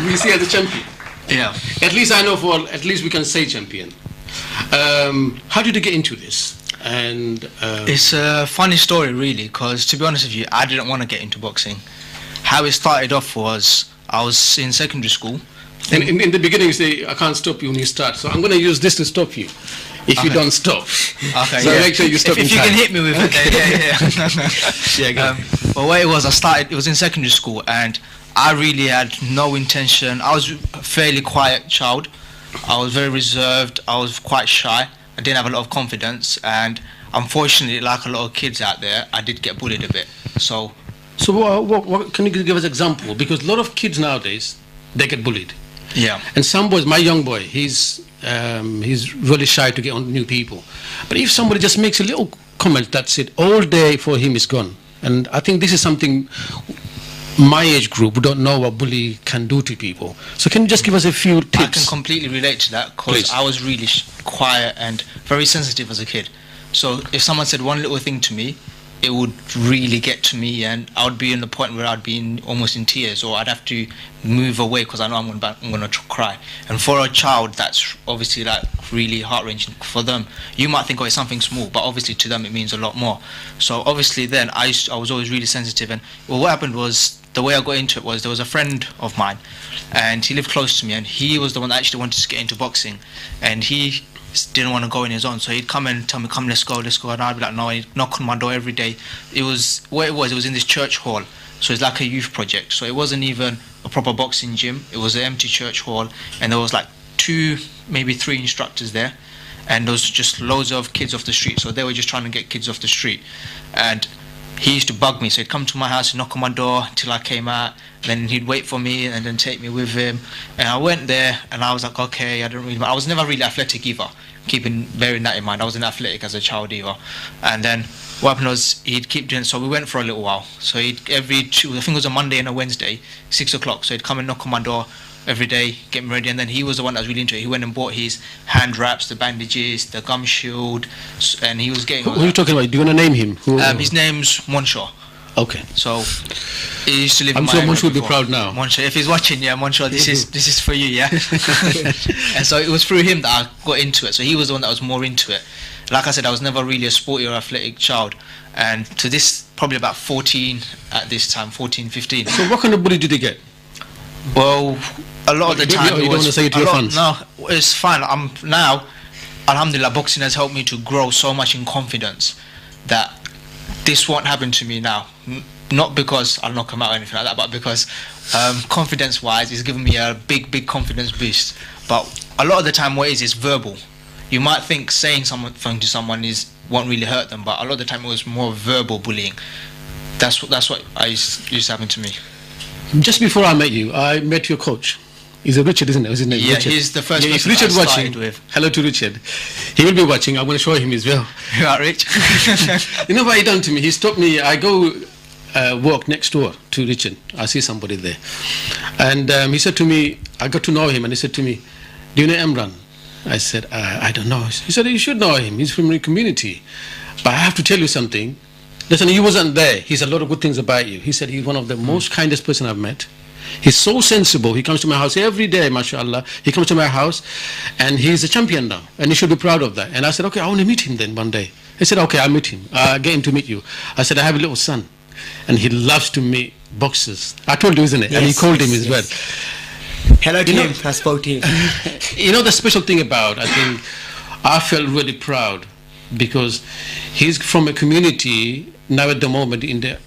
we see as a champion. Yeah. At least I know at least we can say champion. How did you get into this? And it's a funny story, really, because to be honest with you, I didn't want to get into boxing. How it started off was I was in secondary school. And in the beginning, you say, I can't stop you when you start, so I'm going to use this to stop you if you don't stop. Okay, so make sure you stop if you can hit me with it, then, yeah. But what it was, it was in secondary school, and I really had no intention. I was a fairly quiet child. I was very reserved. I was quite shy. I didn't have a lot of confidence, and unfortunately, like a lot of kids out there, I did get bullied a bit. So what can you give us an example? Because a lot of kids nowadays, they get bullied. Yeah. And some boys, my young boy, he's really shy to get on new people. But if somebody just makes a little comment, that's it. All day for him is gone. And I think this is something my age group don't know what bully can do to people. So can you just give us a few tips? I can completely relate to that because I was really quiet and very sensitive as a kid. So if someone said one little thing to me, it would really get to me, and I would be in the point where I'd be almost in tears, or I'd have to move away because I know I'm going to cry. And for a child, that's obviously like really heart-wrenching. For them, you might think, oh, it's something small, but obviously to them it means a lot more. So obviously then I was always really sensitive, and what happened was, the way I got into it was, there was a friend of mine, and he lived close to me, and he was the one that actually wanted to get into boxing, and he didn't want to go on his own, so he'd come and tell me, come, let's go, and I'd be like, no. He'd knock on my door every day. It was in this church hall, so it's like a youth project, so it wasn't even a proper boxing gym. It was an empty church hall, and there was like 2, maybe 3 instructors there, and there was just loads of kids off the street, so they were just trying to get kids off the street. And he used to bug me, so he'd come to my house and knock on my door till I came out, then he'd wait for me and then take me with him. And I went there, and I was like, okay, I was never really athletic either, bearing that in mind. I wasn't athletic as a child either. And then what happened was, he'd keep doing, so we went for a little while. So I think it was a Monday and a Wednesday, 6 o'clock, so he'd come and knock on my door every day, get me ready, and then he was the one that was really into it. He went and bought his hand wraps, the bandages, the gum shield, and he was getting... Who are you talking about? Do you want to name him? His name's Monshaw. Okay. So he used to live in my I'm sure area Monshaw will be before. proud now. Monshaw, if he's watching, yeah, Monshaw, this is for you, yeah. And so it was through him that I got into it. So he was the one that was more into it. Like I said, I was never really a sporty or athletic child, and to this, probably about 14 at this time, 14, 15. So what kind of bully did you get? Well, a lot of the time... You don't want to say it to your fans? No, it's fine. Now, alhamdulillah, boxing has helped me to grow so much in confidence that this won't happen to me now. Not because I'll knock him out or anything like that, but because confidence-wise, it's given me a big confidence boost. But a lot of the time, what it is, it's verbal. You might think saying something to someone won't really hurt them, but a lot of the time it was more verbal bullying. That's what used to happen to me. Just before I met you, I met your coach. He's Richard, isn't it? Is his name? Yeah, Richard. he's the first person Richard I started watching. with. Hello to Richard. He will be watching. I'm going to show him as well. You are Rich. You know what he done to me? He stopped me. I go walk next door to Richard. I see somebody there. And he said to me, I got to know him, and he said to me, do you know Imran? I said, I don't know. He said, you should know him. He's from the community. But I have to tell you something. Listen, he wasn't there. He said a lot of good things about you. He said he's one of the most kindest person I've met. He's so sensible. He comes to my house every day, mashallah. He comes to my house, and he's a champion now, and he should be proud of that. And I said, okay, I want to meet him then one day. He said, okay, I'll meet him. Get him to meet you. I said, I have a little son, and he loves to meet boxers. I told you, isn't it? Yes, and he called him as well. Hello to him. I spoke to him. You know the special thing about, I think, I felt really proud because he's from a community now at the moment.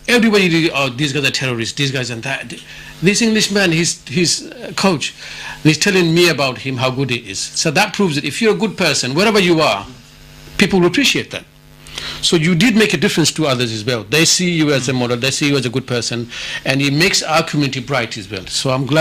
Everybody, oh, these guys are terrorists, these guys and that. This Englishman, he's a coach. He's telling me about him, how good he is. So that proves that if you're a good person, wherever you are, people will appreciate that. So you did make a difference to others as well. They see you as a model, they see you as a good person, and it makes our community bright as well. So I'm glad.